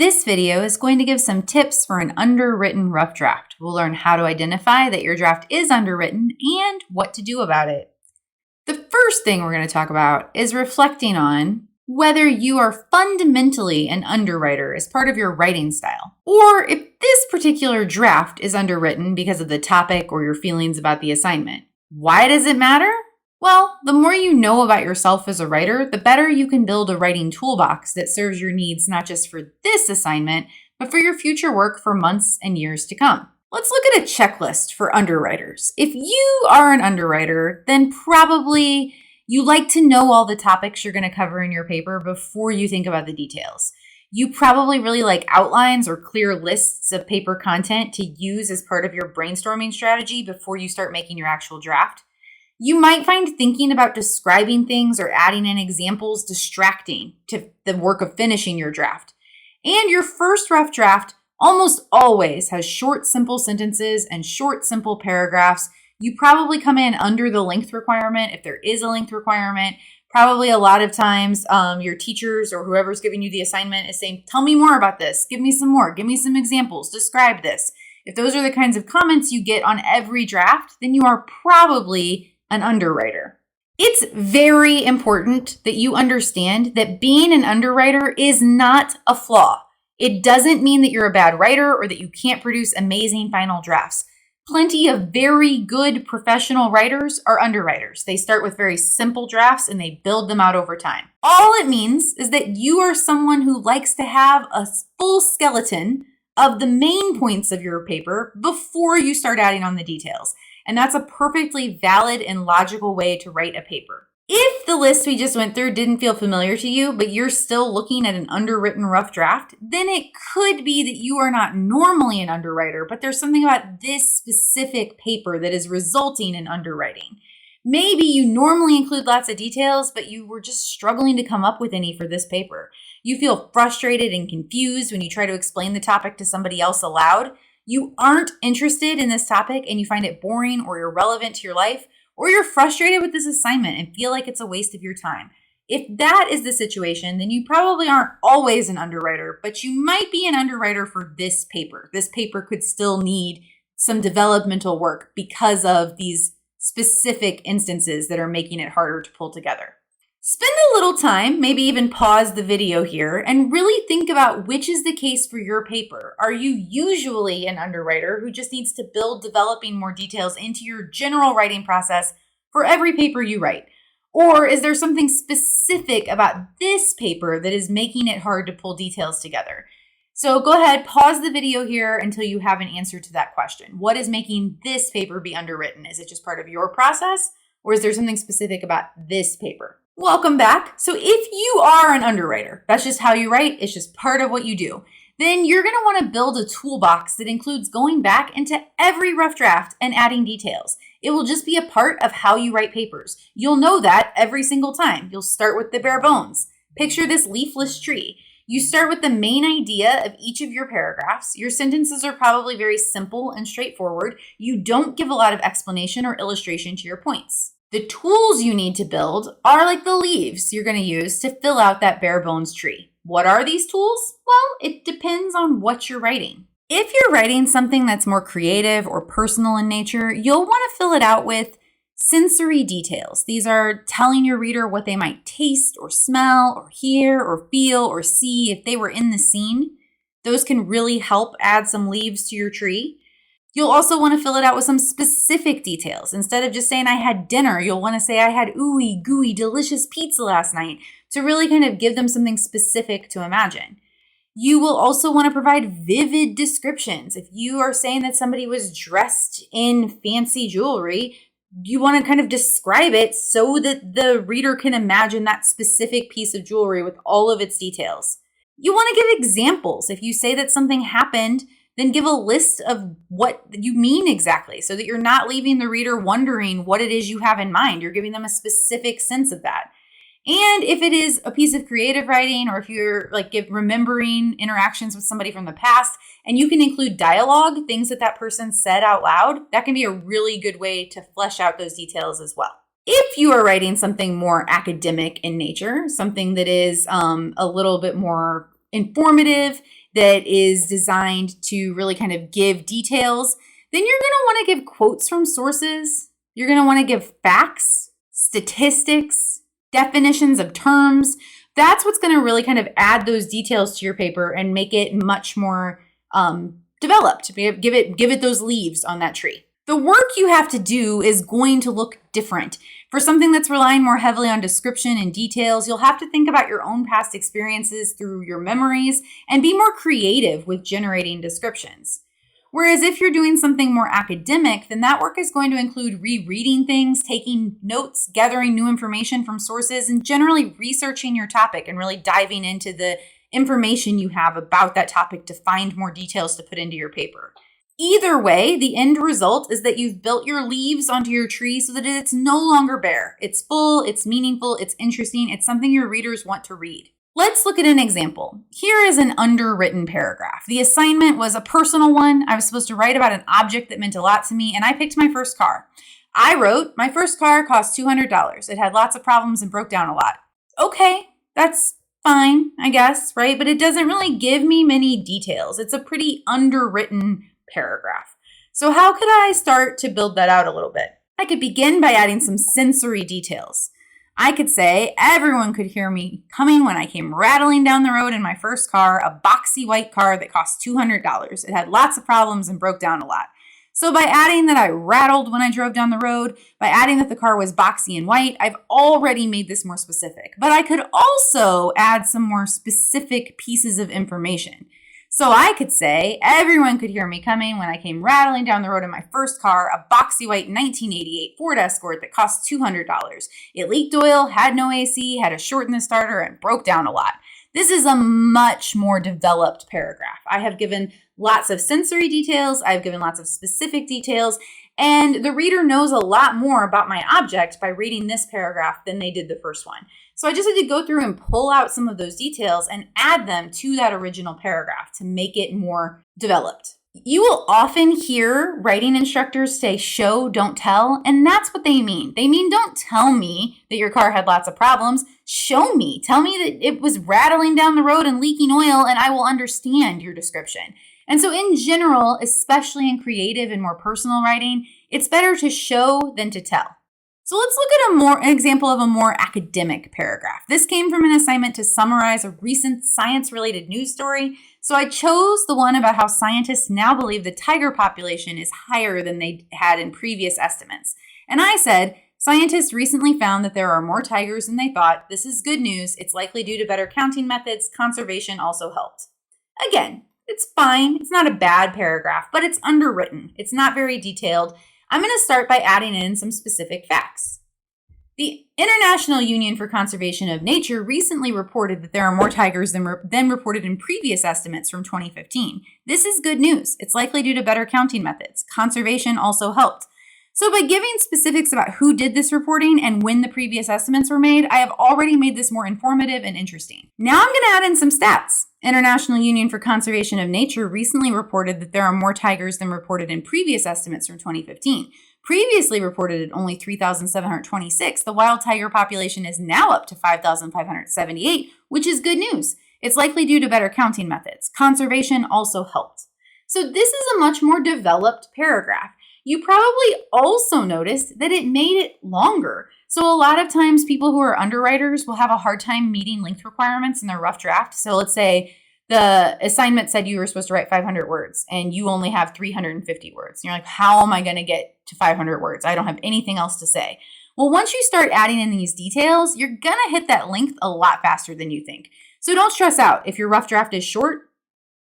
This video is going to give some tips for an underwritten rough draft. We'll learn how to identify that your draft is underwritten and what to do about it. The first thing we're going to talk about is reflecting on whether you are fundamentally an underwriter as part of your writing style, or if this particular draft is underwritten because of the topic or your feelings about the assignment. Why does it matter? Well, the more you know about yourself as a writer, the better you can build a writing toolbox that serves your needs not just for this assignment, but for your future work for months and years to come. Let's look at a checklist for underwriters. If you are an underwriter, then probably you like to know all the topics you're going to cover in your paper before you think about the details. You probably really like outlines or clear lists of paper content to use as part of your brainstorming strategy before you start making your actual draft. You might find thinking about describing things or adding in examples distracting to the work of finishing your draft. And your first rough draft almost always has short, simple sentences and short, simple paragraphs. You probably come in under the length requirement if there is a length requirement. Probably a lot of times your teachers or whoever's giving you the assignment is saying, tell me more about this. Give me some more. Give me some examples. Describe this. If those are the kinds of comments you get on every draft, then you are probably an underwriter. It's very important that you understand that being an underwriter is not a flaw. It doesn't mean that you're a bad writer or that you can't produce amazing final drafts. Plenty of very good professional writers are underwriters. They start with very simple drafts and they build them out over time. All it means is that you are someone who likes to have a full skeleton of the main points of your paper before you start adding on the details. And that's a perfectly valid and logical way to write a paper. If the list we just went through didn't feel familiar to you, but you're still looking at an underwritten rough draft, then it could be that you are not normally an underwriter, but there's something about this specific paper that is resulting in underwriting. Maybe you normally include lots of details, but you were just struggling to come up with any for this paper. You feel frustrated and confused when you try to explain the topic to somebody else aloud. You aren't interested in this topic and you find it boring or irrelevant to your life, or you're frustrated with this assignment and feel like it's a waste of your time. If that is the situation, then you probably aren't always an underwriter, but you might be an underwriter for this paper. This paper could still need some developmental work because of these specific instances that are making it harder to pull together. Spend a little time, maybe even pause the video here, and really think about which is the case for your paper. Are you usually an underwriter who just needs to build developing more details into your general writing process for every paper you write? Or is there something specific about this paper that is making it hard to pull details together? So go ahead, pause the video here until you have an answer to that question. What is making this paper be underwritten? Is it just part of your process, or is there something specific about this paper? Welcome back. So if you are an underwriter, that's just how you write, it's just part of what you do, then you're going to want to build a toolbox that includes going back into every rough draft and adding details. It will just be a part of how you write papers. You'll know that every single time. You'll start with the bare bones. Picture this leafless tree. You start with the main idea of each of your paragraphs. Your sentences are probably very simple and straightforward. You don't give a lot of explanation or illustration to your points. The tools you need to build are like the leaves you're going to use to fill out that bare bones tree. What are these tools? Well, it depends on what you're writing. If you're writing something that's more creative or personal in nature, you'll want to fill it out with sensory details. These are telling your reader what they might taste or smell or hear or feel or see if they were in the scene. Those can really help add some leaves to your tree. You'll also want to fill it out with some specific details. Instead of just saying I had dinner, you'll want to say I had ooey gooey delicious pizza last night to really kind of give them something specific to imagine. You will also want to provide vivid descriptions. If you are saying that somebody was dressed in fancy jewelry, you want to kind of describe it so that the reader can imagine that specific piece of jewelry with all of its details. You want to give examples. If you say that something happened, then give a list of what you mean exactly so that you're not leaving the reader wondering what it is you have in mind. You're giving them a specific sense of that. And if it is a piece of creative writing, or if you're remembering interactions with somebody from the past, and you can include dialogue, things that person said out loud, that can be a really good way to flesh out those details as well. If you are writing something more academic in nature, something that is a little bit more informative that is designed to really kind of give details, then you're going to want to give quotes from sources. You're going to want to give facts, statistics, definitions of terms. That's what's going to really kind of add those details to your paper and make it much more developed. Give it those leaves on that tree. The work you have to do is going to look different. For something that's relying more heavily on description and details, you'll have to think about your own past experiences through your memories and be more creative with generating descriptions. Whereas if you're doing something more academic, then that work is going to include rereading things, taking notes, gathering new information from sources, and generally researching your topic and really diving into the information you have about that topic to find more details to put into your paper. Either way, the end result is that you've built your leaves onto your tree so that it's no longer bare. It's full, it's meaningful, it's interesting, it's something your readers want to read. Let's look at an example. Here is an underwritten paragraph. The assignment was a personal one. I was supposed to write about an object that meant a lot to me, and I picked my first car. I wrote, my first car cost $200. It had lots of problems and broke down a lot. Okay, that's fine, I guess, right? But it doesn't really give me many details. It's a pretty underwritten paragraph. So how could I start to build that out a little bit? I could begin by adding some sensory details. I could say, everyone could hear me coming when I came rattling down the road in my first car, a boxy white car that cost $200. It had lots of problems and broke down a lot. So by adding that I rattled when I drove down the road, by adding that the car was boxy and white, I've already made this more specific. But I could also add some more specific pieces of information. So I could say, everyone could hear me coming when I came rattling down the road in my first car, a boxy white 1988 Ford Escort that cost $200. It leaked oil, had no AC, had a short in the starter, and broke down a lot. This is a much more developed paragraph. I have given lots of sensory details, I've given lots of specific details, and the reader knows a lot more about my object by reading this paragraph than they did the first one. So I just had to go through and pull out some of those details and add them to that original paragraph to make it more developed. You will often hear writing instructors say show, don't tell, and that's what they mean. They mean don't tell me that your car had lots of problems. Show me. Tell me that it was rattling down the road and leaking oil, and I will understand your description. And so in general, especially in creative and more personal writing, it's better to show than to tell. So let's look at an example of a more academic paragraph. This came from an assignment to summarize a recent science-related news story. So I chose the one about how scientists now believe the tiger population is higher than they had in previous estimates. And I said, scientists recently found that there are more tigers than they thought. This is good news. It's likely due to better counting methods. Conservation also helped. Again, it's fine. It's not a bad paragraph, but it's underwritten. It's not very detailed. I'm going to start by adding in some specific facts. The International Union for Conservation of Nature recently reported that there are more tigers than reported in previous estimates from 2015. This is good news. It's likely due to better counting methods. Conservation also helped. So by giving specifics about who did this reporting and when the previous estimates were made, I have already made this more informative and interesting. Now I'm going to add in some stats. International Union for Conservation of Nature recently reported that there are more tigers than reported in previous estimates from 2015. Previously reported at only 3,726, the wild tiger population is now up to 5,578, which is good news. It's likely due to better counting methods. Conservation also helped. So this is a much more developed paragraph. You probably also noticed that it made it longer. So a lot of times people who are underwriters will have a hard time meeting length requirements in their rough draft. So let's say the assignment said you were supposed to write 500 words and you only have 350 words. And you're like, how am I going to get to 500 words? I don't have anything else to say. Well, once you start adding in these details, you're going to hit that length a lot faster than you think. So don't stress out if your rough draft is short,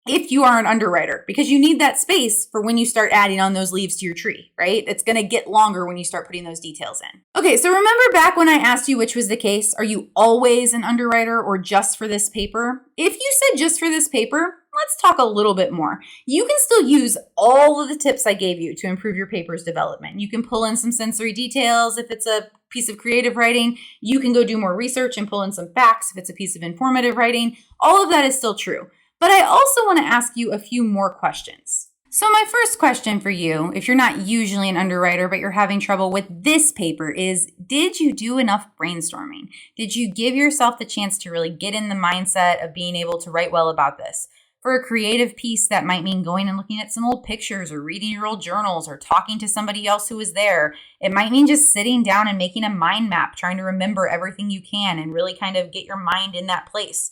if you are an underwriter, because you need that space for when you start adding on those leaves to your tree, right? It's going to get longer when you start putting those details in. Okay, so remember back when I asked you which was the case, are you always an underwriter or just for this paper? If you said just for this paper, let's talk a little bit more. You can still use all of the tips I gave you to improve your paper's development. You can pull in some sensory details if it's a piece of creative writing. You can go do more research and pull in some facts if it's a piece of informative writing. All of that is still true. But I also want to ask you a few more questions. So my first question for you, if you're not usually an underwriter, but you're having trouble with this paper, is did you do enough brainstorming? Did you give yourself the chance to really get in the mindset of being able to write well about this? For a creative piece, that might mean going and looking at some old pictures or reading your old journals or talking to somebody else who was there. It might mean just sitting down and making a mind map, trying to remember everything you can and really kind of get your mind in that place.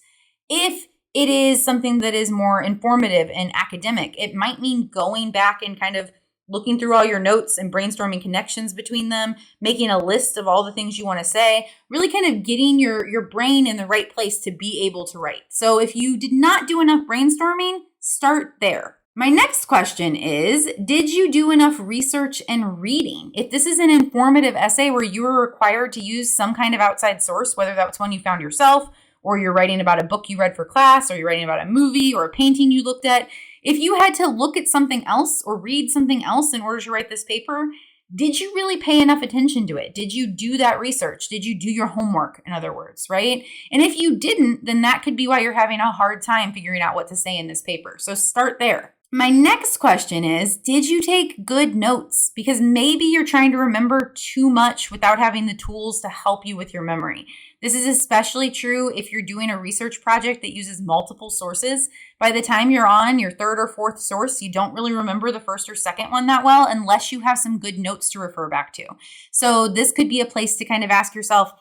If it is something that is more informative and academic, it might mean going back and kind of looking through all your notes and brainstorming connections between them, making a list of all the things you want to say, really kind of getting your brain in the right place to be able to write. So if you did not do enough brainstorming, start there. My next question is, did you do enough research and reading? If this is an informative essay where you are required to use some kind of outside source, whether that's one you found yourself, or you're writing about a book you read for class, or you're writing about a movie or a painting you looked at, if you had to look at something else or read something else in order to write this paper, did you really pay enough attention to it? Did you do that research? Did you do your homework, in other words, right? And if you didn't, then that could be why you're having a hard time figuring out what to say in this paper. So start there. My next question is, did you take good notes? Because maybe you're trying to remember too much without having the tools to help you with your memory. This is especially true if you're doing a research project that uses multiple sources. By the time you're on your third or fourth source, you don't really remember the first or second one that well unless you have some good notes to refer back to. So this could be a place to kind of ask yourself,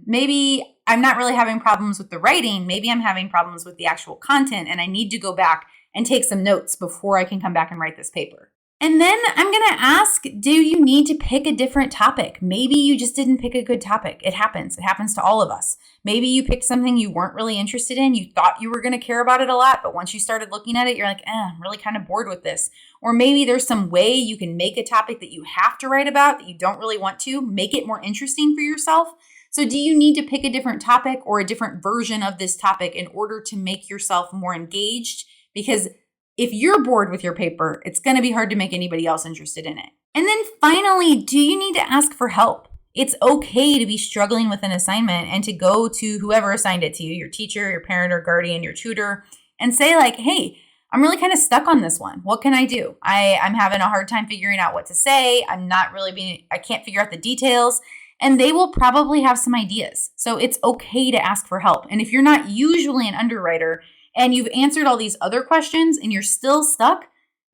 maybe I'm not really having problems with the writing. Maybe I'm having problems with the actual content and I need to go back and take some notes before I can come back and write this paper. And then I'm going to ask, do you need to pick a different topic? Maybe you just didn't pick a good topic. It happens. It happens to all of us. Maybe you picked something you weren't really interested in. You thought you were going to care about it a lot, but once you started looking at it, you're like, I'm really kind of bored with this. Or maybe there's some way you can make a topic that you have to write about that you don't really want to, make it more interesting for yourself. So do you need to pick a different topic or a different version of this topic in order to make yourself more engaged? Because if you're bored with your paper, it's going to be hard to make anybody else interested in it. And then finally, do you need to ask for help? It's okay to be struggling with an assignment and to go to whoever assigned it to you, your teacher, your parent or guardian, your tutor, and say like, hey, I'm really kind of stuck on this one. What can I do? I'm having a hard time figuring out what to say. I can't figure out the details. And they will probably have some ideas. So it's okay to ask for help. And if you're not usually an underwriter, and you've answered all these other questions and you're still stuck,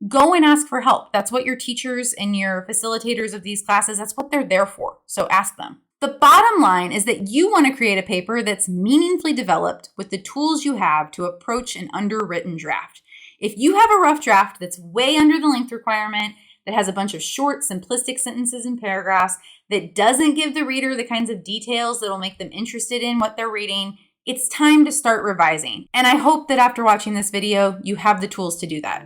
go and ask for help. That's what your teachers and your facilitators of these classes, that's what they're there for. So ask them. The bottom line is that you want to create a paper that's meaningfully developed with the tools you have to approach an underwritten draft. If you have a rough draft that's way under the length requirement, that has a bunch of short, simplistic sentences and paragraphs, that doesn't give the reader the kinds of details that'll make them interested in what they're reading, it's time to start revising. And I hope that after watching this video, you have the tools to do that.